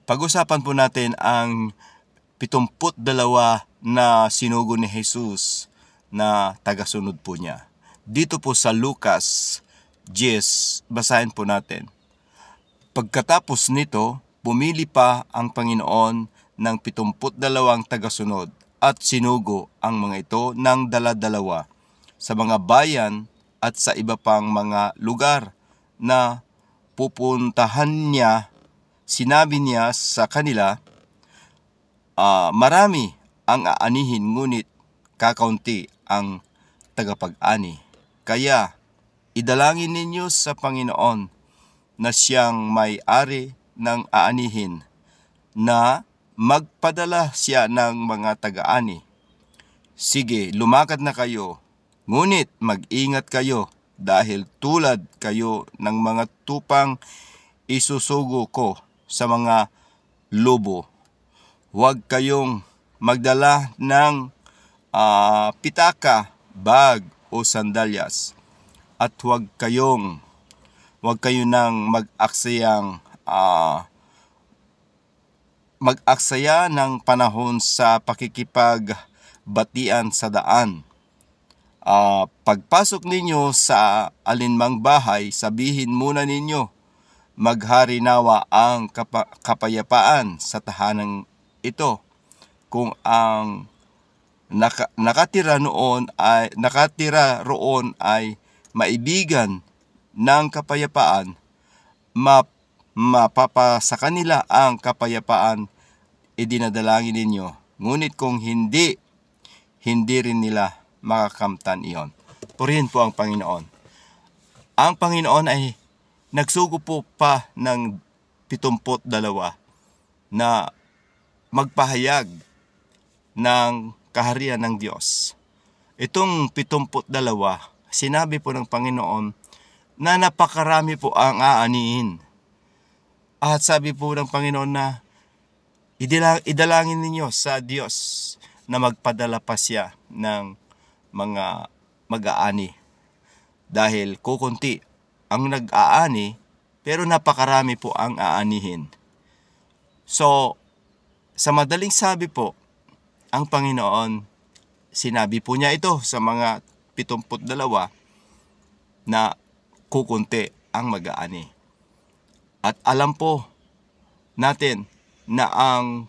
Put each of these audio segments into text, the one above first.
Pag-usapan po natin ang 72 na sinugo ni Jesus na tagasunod po niya. Dito po sa Lucas 10, basahin po natin. Pagkatapos nito, pumili pa ang Panginoon ng 72 tagasunod at sinugo ang mga ito ng dala-dalawa sa mga bayan at sa iba pang mga lugar na pupuntahan niya. Sinabi niya sa kanila, marami ang aanihin ngunit kakaunti ang tagapag-ani. Kaya idalangin ninyo sa Panginoon na siyang may-ari ng aanihin na magpadala siya ng mga taga-ani. Sige, lumakad na kayo, ngunit mag-ingat kayo dahil tulad kayo ng mga tupang isusugo ko sa mga lobo. Huwag kayong magdala ng pitaka, bag o sandalyas at huwag kayo nang mag-aksaya ng panahon sa pakikipagbatian sa daan. Pagpasok ninyo sa alinmang bahay, sabihin muna ninyo, maghari nawa ang kapayapaan sa tahanang ito. Kung ang nakatira roon ay maibigan ng kapayapaan, mapapasa kanila ang kapayapaan idinadalangin ninyo. Ngunit kung hindi rin nila makakamtan iyon. Purihin po ang Panginoon. Ang Panginoon ay nagsugo po pa ng 72 na magpahayag ng kaharian ng Diyos. Itong 72, sinabi po ng Panginoon na napakarami po ang aanihin. At sabi po ng Panginoon na idalangin ninyo sa Diyos na magpadala pa siya ng mga mag-aani. Dahil kukunti ang nag-aani, pero napakarami po ang aanihin. So, sa madaling sabi po, ang Panginoon, sinabi po niya ito sa mga 72 na kukunti ang mag-aani. At alam po natin na ang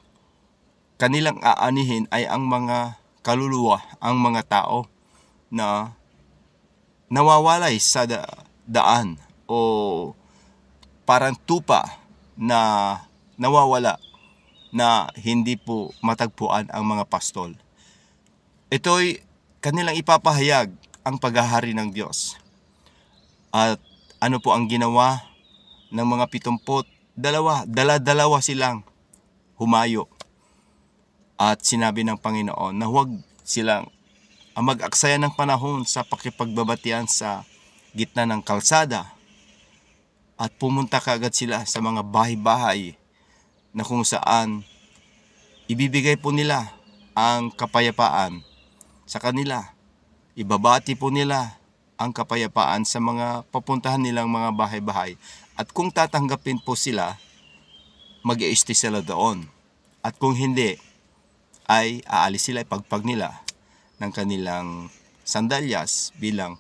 kanilang aanihin ay ang mga kaluluwa, ang mga tao na nawawalay sa daan o parang tupa na nawawala na hindi po matagpuan ang mga pastol. Ito'y kanilang ipapahayag ang paghahari ng Diyos. At ano po ang ginawa ng mga 72? Dala-dalawa silang humayo. At sinabi ng Panginoon na huwag silang mag-aksaya ng panahon sa pakipagbabatian sa gitna ng kalsada. At pumunta kaagad sila sa mga bahay-bahay na kung saan ibibigay po nila ang kapayapaan sa kanila. Ibabati po nila ang kapayapaan sa mga papuntahan nilang mga bahay-bahay. At kung tatanggapin po sila, mag-i-stay sila doon. At kung hindi, ay aalis sila, ipagpag nila ng kanilang sandalyas bilang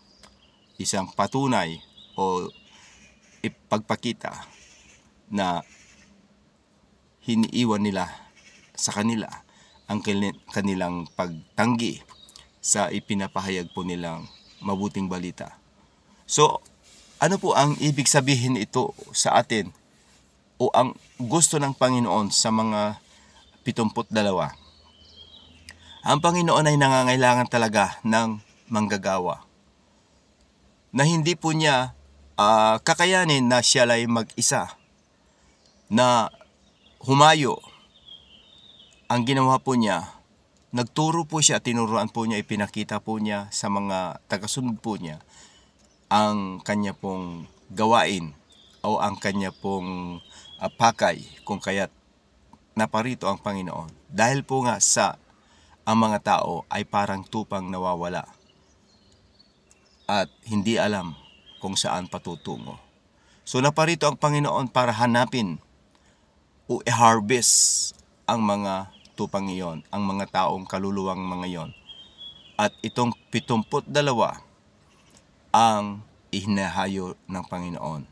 isang patunay o ipagpakita na hiniiwan nila sa kanila ang kanilang pagtanggi sa ipinapahayag po nilang mabuting balita. So, ano po ang ibig sabihin ito sa atin o ang gusto ng Panginoon sa mga 72? Ang Panginoon ay nangangailangan talaga ng manggagawa na hindi po niya kakayanin na siya ay mag-isa na humayo. Ang ginawa po niya, nagturo po siya, tinuruan po niya, ipinakita po niya sa mga tagasunod po niya ang kanya pong gawain o ang kanya pong pakay kung kaya't naparito ang Panginoon. Dahil po nga ang mga tao ay parang tupang nawawala at hindi alam kung saan patutungo. So naparito ang Panginoon para hanapin o i-harvest ang mga tupang iyon, ang mga taong kaluluwang mga iyon. At itong 72 ang ihinahayo ng Panginoon.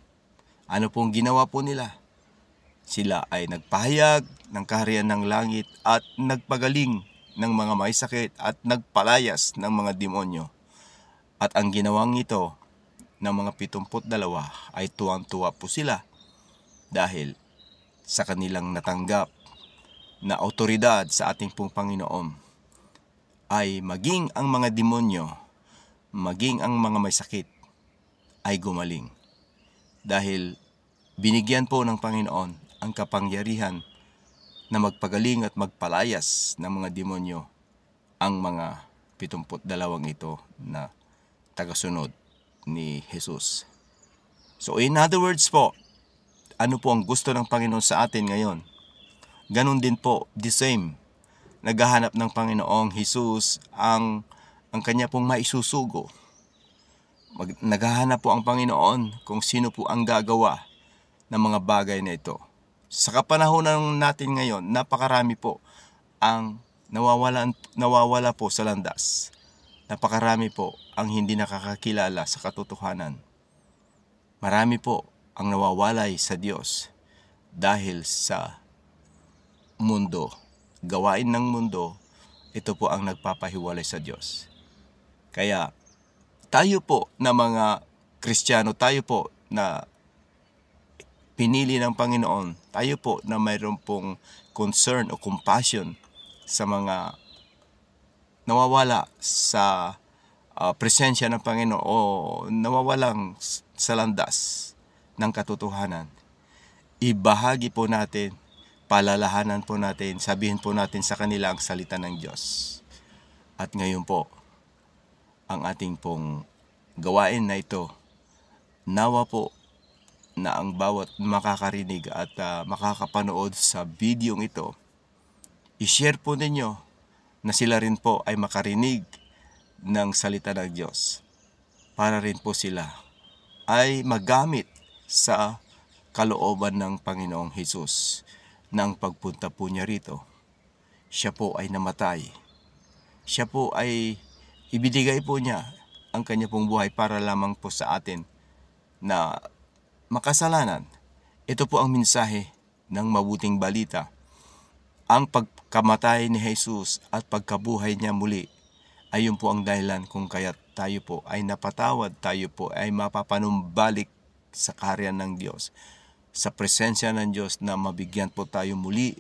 Ano pong ginawa po nila? Sila ay nagpahayag ng kaharian ng langit at nagpagaling ng mga may sakit at nagpalayas ng mga demonyo. At ang ginawang ito ng mga 72 ay tuwang-tuwa po sila dahil sa kanilang natanggap na autoridad sa ating pong Panginoon ay maging ang mga demonyo, maging ang mga may sakit ay gumaling. Dahil binigyan po ng Panginoon ang kapangyarihan na magpagaling at magpalayas ng mga demonyo ang mga 72 ito na tagasunod ni Jesus. So in other words po, ano po ang gusto ng Panginoon sa atin ngayon? Ganon din po, the same. Naghahanap ng Panginoong Jesus ang kanya pong maisusugo. Naghahanap po ang Panginoon kung sino po ang gagawa ng mga bagay na ito. Sa kapanahonan natin ngayon, napakarami po ang nawawala po sa landas. Napakarami po ang hindi nakakakilala sa katotohanan. Marami po ang nawawalay sa Diyos dahil sa mundo. Gawain ng mundo, ito po ang nagpapahiwalay sa Diyos. Kaya tayo po na mga Kristiyano, tayo po na pinili ng Panginoon, tayo po na mayroon pong concern o compassion sa mga nawawala sa presensya ng Panginoon o nawawalang sa landas ng katotohanan. Ibahagi po natin, palalahanan po natin, sabihin po natin sa kanila ang salita ng Diyos. At ngayon po, ang ating pong gawain na ito, nawa po na ang bawat makakarinig at makakapanood sa videong ito, i-share po ninyo na sila rin po ay makarinig ng salita ng Diyos para rin po sila ay magamit sa kalooban ng Panginoong Hesus na ang pagpunta po niya rito. Siya po ay namatay. Siya po ay ibinigay po niya ang kanya pong buhay para lamang po sa atin na makasalanan. Ito po ang mensahe ng mabuting balita. Ang pagkamatay ni Jesus at pagkabuhay niya muli, ayun po ang dahilan kung kaya tayo po ay napatawad, tayo po ay mapapanumbalik sa kaharian ng Diyos, sa presensya ng Diyos na mabigyan po tayo muli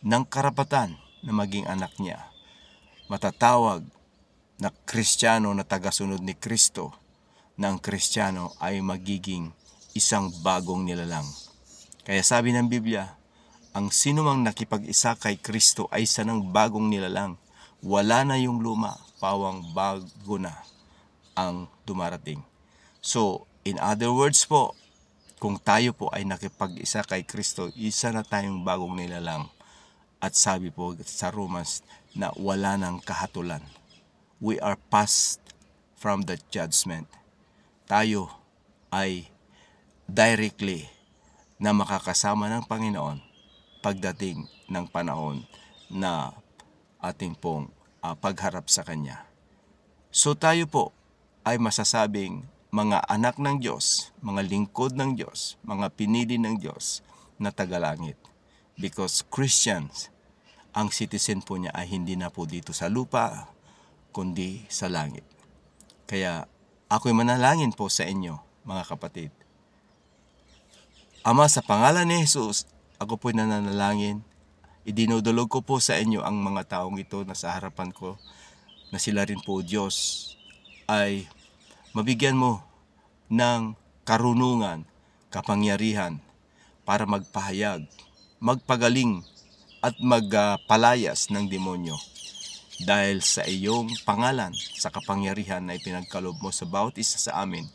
ng karapatan na maging anak niya. Matatawag na Kristiyano na tagasunod ni Kristo, na ang Kristiyano ay magiging isang bagong nilalang. Kaya sabi ng Biblia, ang sinumang nakipag-isa kay Kristo ay isa ng bagong nilalang. Wala na yung luma, pawang bago na ang dumarating. So, in other words po, kung tayo po ay nakipag-isa kay Kristo, isa na tayong bagong nilalang. At sabi po sa Romans na wala ng kahatulan. We are past from the judgment. Tayo ay directly na makakasama ng Panginoon pagdating ng panahon na ating pong pagharap sa Kanya. So tayo po ay masasabing mga anak ng Diyos, mga lingkod ng Diyos, mga pinili ng Diyos na tagalangit. Because Christians, ang citizen po niya ay hindi na po dito sa lupa, kundi sa langit. Kaya ako'y manalangin po sa inyo, mga kapatid. Ama, sa pangalan ni Jesus, ako po'y nananalangin. Idinudulog ko po sa inyo ang mga taong ito na sa harapan ko, na sila rin po, Diyos, ay mabigyan mo ng karunungan, kapangyarihan para magpahayag, magpagaling at magpalayas ng demonyo. Dahil sa iyong pangalan, sa kapangyarihan na ipinagkaloob mo sa bawat isa sa amin,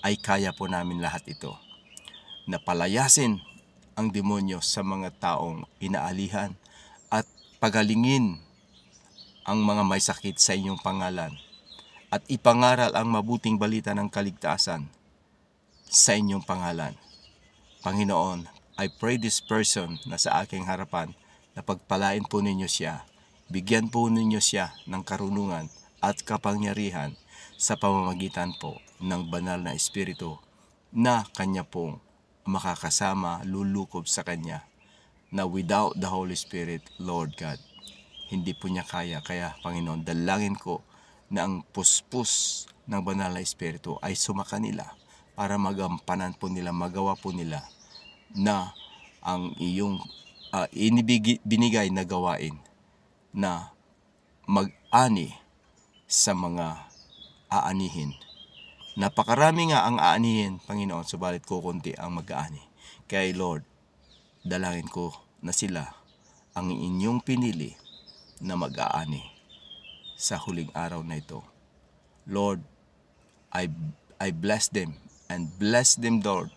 ay kaya po namin lahat ito. Na palayasin ang demonyo sa mga taong inaalihan at pagalingin ang mga may sakit sa inyong pangalan at ipangaral ang mabuting balita ng kaligtasan sa inyong pangalan. Panginoon, I pray this person na sa aking harapan na pagpalain po ninyo siya. Bigyan po ninyo siya ng karunungan at kapangyarihan sa pamamagitan po ng banal na Espiritu na kanya pong makakasama, lulukob sa kanya, na without the Holy Spirit, Lord God, hindi po niya kaya. Kaya Panginoon, dalangin ko na ang puspos ng banal na Espiritu ay sumaka nila para magampanan po nila, magawa po nila na ang iyong binigay na gawain na mag-ani sa mga aanihin. Napakarami nga ang aanihin, Panginoon, subalit kukunti ang mag-aani. Kaya Lord, dalangin ko na sila ang inyong pinili na mag-aani sa huling araw na ito. Lord, I bless them and bless them, Lord.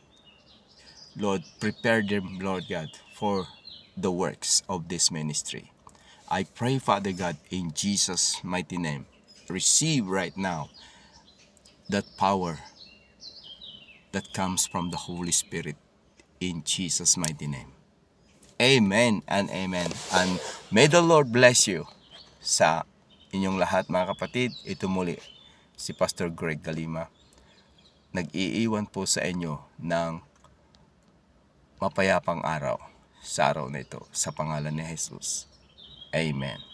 Lord, prepare them, Lord God, for the works of this ministry. I pray, Father God, in Jesus' mighty name, receive right now that power that comes from the Holy Spirit in Jesus' mighty name. Amen and amen. And may the Lord bless you sa inyong lahat, mga kapatid. Ito muli si Pastor Greg Galima. Nag-iiwan po sa inyo ng mapayapang araw sa araw na ito sa pangalan ni Jesus. Amen.